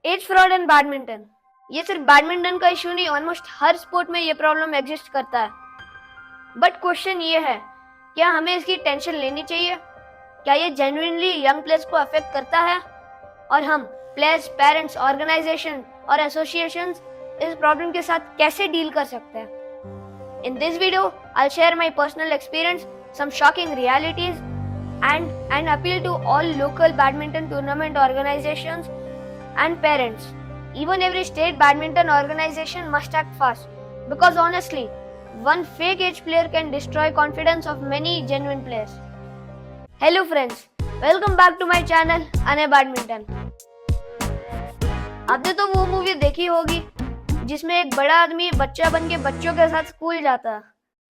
As fraud in badminton. ये सिर्फ badminton का इशू नहीं, ऑलमोस्ट हर स्पोर्ट में ये प्रॉब्लम एग्जिस्ट करता है। बट क्वेश्चन ये है, क्या हमें इसकी टेंशन लेनी चाहिए? क्या ये जेन्युइनली यंग प्लेयर्स को अफेक्ट करता है? और हम प्लेयर्स, पेरेंट्स, ऑर्गेनाइजेशन और एसोसिएशंस इस प्रॉब्लम के साथ कैसे डील कर सकते हैं? In this video, I'll share my personal experience, some shocking realities, and an appeal to all local badminton tournament organizations and parents. Even every state badminton organization must act fast, because honestly, one fake age player can destroy confidence of many genuine players. Hello friends, welcome back to my channel Ane Badminton. आपने तो वो movie देखी होगी जिसमें एक बड़ा आदमी बच्चा बन के बच्चों के साथ स्कूल जाता।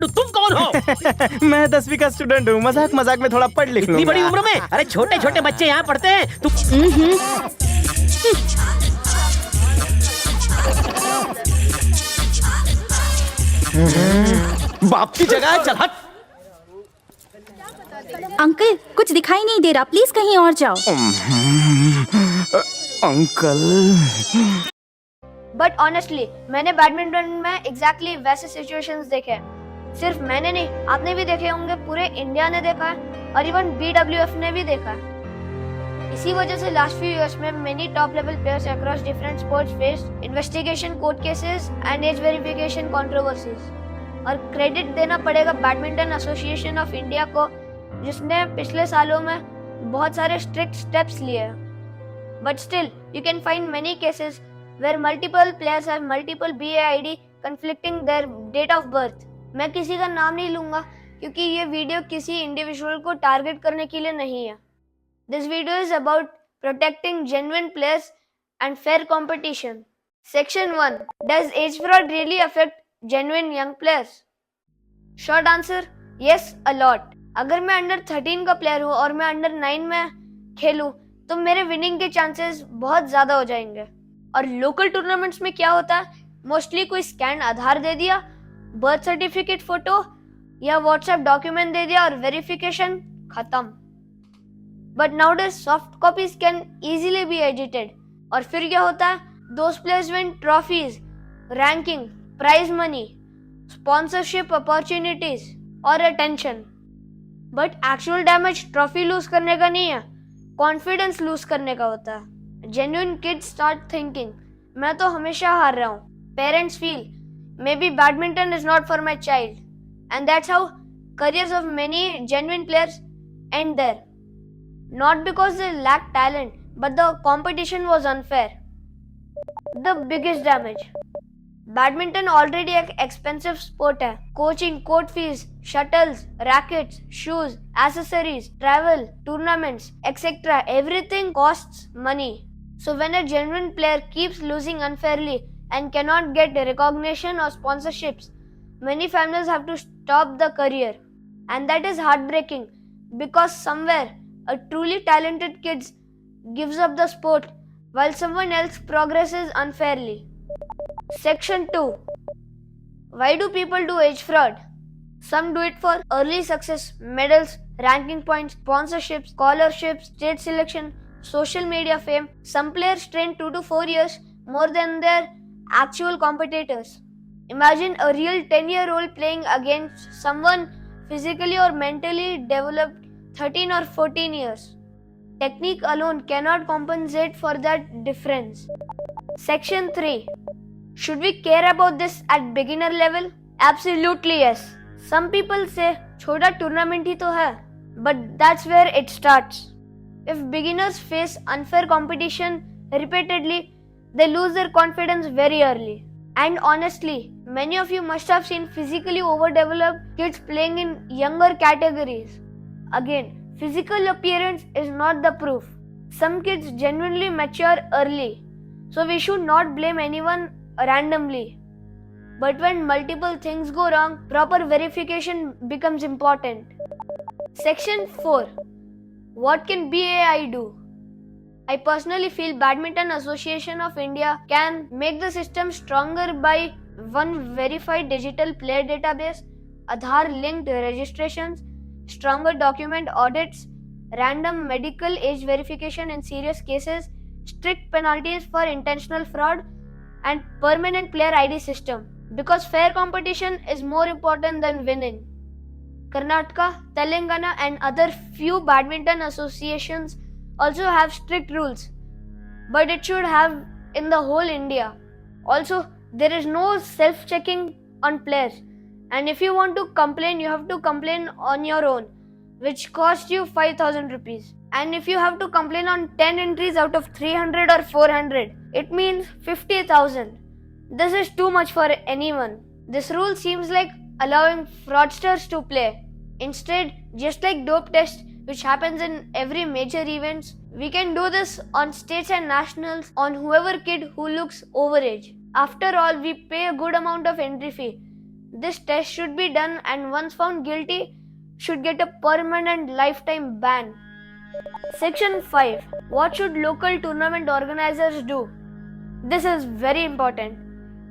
तो तुम कौन हो? मैं 10वीं का स्टूडेंट हूँ। मजाक मजाक में थोड़ा पढ़ लिख इतनी बड़ी उम्र में? अरे छोटे छोटे बच्चे यहाँ पढ़ते हैं। तुम बाप की जगह चल हट। अंकल, कुछ दिखाई नहीं दे रहा, प्लीज कहीं और जाओ। अंकल। बट ऑनेस्टली मैंने बैडमिंटन में एग्जैक्टली वैसे सिचुएशंस देखे हैं। सिर्फ मैंने नहीं, आपने भी देखे होंगे, पूरे इंडिया ने देखा है और इवन BWF ने भी देखा है। इसी वजह से लास्ट फ्यू इयर्स में many top level players across different sports faced investigation, court cases and age verification controversies. और क्रेडिट देना पड़ेगा बैडमिंटन एसोसिएशन ऑफ इंडिया को, जिसने पिछले सालों में बहुत सारे स्ट्रिक्ट स्टेप्स लिए हैं। But still you can find many cases where multiple players have multiple BAID conflicting their date of birth. मैं किसी का नाम नहीं लूंगा क्योंकि ये वीडियो किसी इंडिविजुअल को टारगेट करने के लिए नहीं है। This video is about protecting genuine players and fair competition. Section 1. Does age fraud really affect genuine young players? Short answer, yes, a lot. अगर मैं अंडर 13 का प्लेयर हूँ और मैं अंडर 9 में खेलूँ तो मेरे विनिंग के चांसेस बहुत ज्यादा हो जाएंगे। और लोकल टूर्नामेंट्स में क्या होता है, मोस्टली कोई स्कैन आधार दे दिया, बर्थ सर्टिफिकेट फोटो या व्हाट्सएप डॉक्यूमेंट दे दिया और वेरिफिकेशन खत्म। But nowadays soft copies can easily be edited. और फिर क्या होता है, those players win trophies, ranking, prize money, sponsorship opportunities और attention. But actual damage trophy lose करने का नहीं है, कॉन्फिडेंस लूज करने का होता है। Genuine kids start thinking, मैं तो हमेशा हार रहा हूँ। Parents feel, maybe badminton is not for my child, and that's how careers of many genuine players end there. Not because they lack talent, but the competition was unfair. The biggest damage. Badminton already एक expensive sport है। Coaching, court fees, shuttles, rackets, shoes, accessories, travel, tournaments, etcetera, everything costs money. So when a genuine player keeps losing unfairly and cannot get recognition or sponsorships, many families have to stop the career. And that is heartbreaking because somewhere a truly talented kid gives up the sport while someone else progresses unfairly. Section 2. Why do people do age fraud? Some do it for early success, medals, ranking points, sponsorships, scholarships, state selection, social media fame. Some players train 2 to 4 years more than their actual competitors. Imagine a real 10-year-old playing against someone physically or mentally developed 13 or 14 years. Technique alone cannot compensate for that difference. Section 3. Should we care about this at beginner level? Absolutely yes. Some people say छोटा tournament ही तो है, but that's where it starts. If beginners face unfair competition repeatedly, they lose their confidence very early. And honestly, many of you must have seen physically overdeveloped kids playing in younger categories. Again, physical appearance is not the proof. Some kids genuinely mature early, so we should not blame anyone randomly. But when multiple things go wrong, proper verification becomes important. Section 4. What can BAI do? I personally feel Badminton Association of India can make the system stronger by 1. Verified digital player database, Aadhaar linked registrations, stronger document audits, random medical age verification in serious cases, strict penalties for intentional fraud, and permanent player ID system. Because fair competition is more important than winning. Karnataka, Telangana, and other few badminton associations also have strict rules, but it should have in the whole India. Also, there is no self-checking on players, and if you want to complain, you have to complain on your own, which costs you 5,000 rupees. And if you have to complain on 10 entries out of 300 or 400, it means 50,000. This is too much for anyone. This rule seems like allowing fraudsters to play. Instead, just like dope test, which happens in every major events, we can do this on states and nationals on whoever kid who looks overage. After all, we pay a good amount of entry fee. This test should be done, and once found guilty, should get a permanent lifetime ban. Section 5. What should local tournament organizers do? This is very important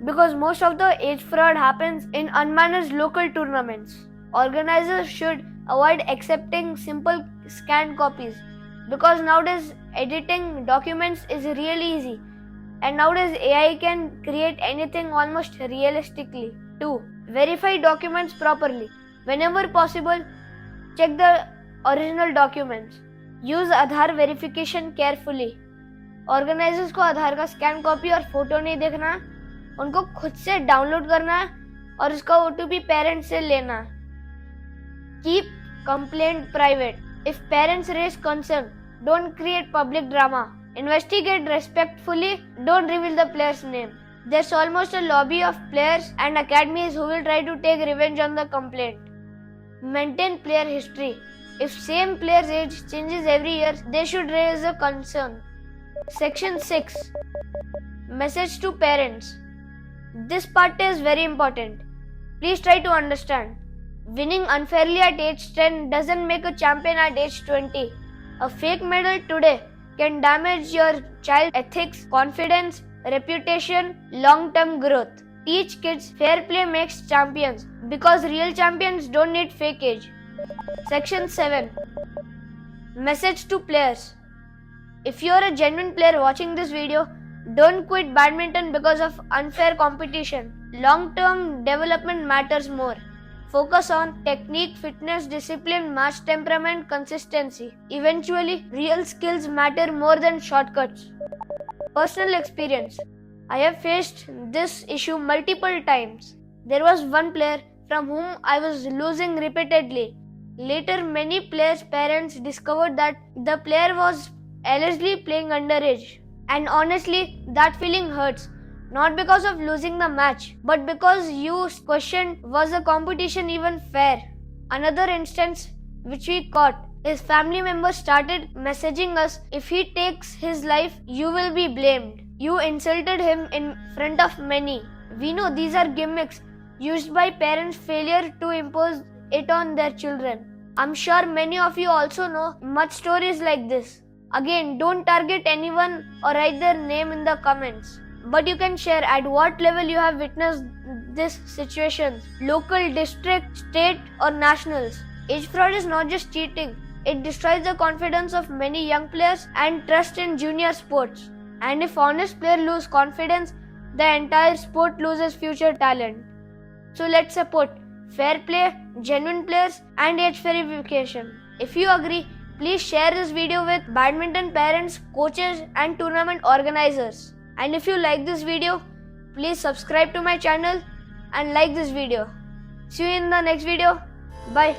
because most of the age fraud happens in unmanaged local tournaments. Organizers should avoid accepting simple scanned copies because nowadays editing documents is really easy, and nowadays AI can create anything almost realistically. 2. Verify documents properly. Whenever possible, check the original documents. Use Aadhaar verification carefully. Organizers को आधार का scan copy और photo नहीं देखना, उनको खुद से download करना और उसका OTP पेरेंट्स से लेना. Keep complaint private. If parents raise concern, don't create public drama. Investigate respectfully, don't reveal the player's name. There's almost a lobby of players and academies who will try to take revenge on the complaint. Maintain player history. If same player's age changes every year, they should raise a concern. Section 6. Message to parents. This part is very important. Please try to understand. Winning unfairly at age 10 doesn't make a champion at age 20. A fake medal today can damage your child's ethics, confidence, reputation, long-term growth. Teach kids fair play makes champions because real champions don't need fake age. Section 7. Message to players. If you're a genuine player watching this video, don't quit badminton because of unfair competition. Long-term development matters more. Focus on technique, fitness, discipline, match temperament, consistency. Eventually, real skills matter more than shortcuts. Personal experience. I have faced this issue multiple times. There was one player from whom I was losing repeatedly. Later, many players' parents discovered that the player was allegedly playing underage. And honestly, that feeling hurts. Not because of losing the match, but because you questioned was the competition even fair. Another instance which we caught is family members started messaging us, if he takes his life, you will be blamed. You insulted him in front of many. We know these are gimmicks used by parents' failure to impose it on their children. I'm sure many of you also know much stories like this. Again, don't target anyone or write their name in the comments. But you can share at what level you have witnessed this situation. Local, district, state or nationals. Age fraud is not just cheating. It destroys the confidence of many young players and trust in junior sports. And if honest players lose confidence, the entire sport loses future talent. So let's support fair play, genuine players and age verification. If you agree, please share this video with badminton parents, coaches and tournament organizers. And if you like this video, please subscribe to my channel and like this video. See you in the next video. Bye.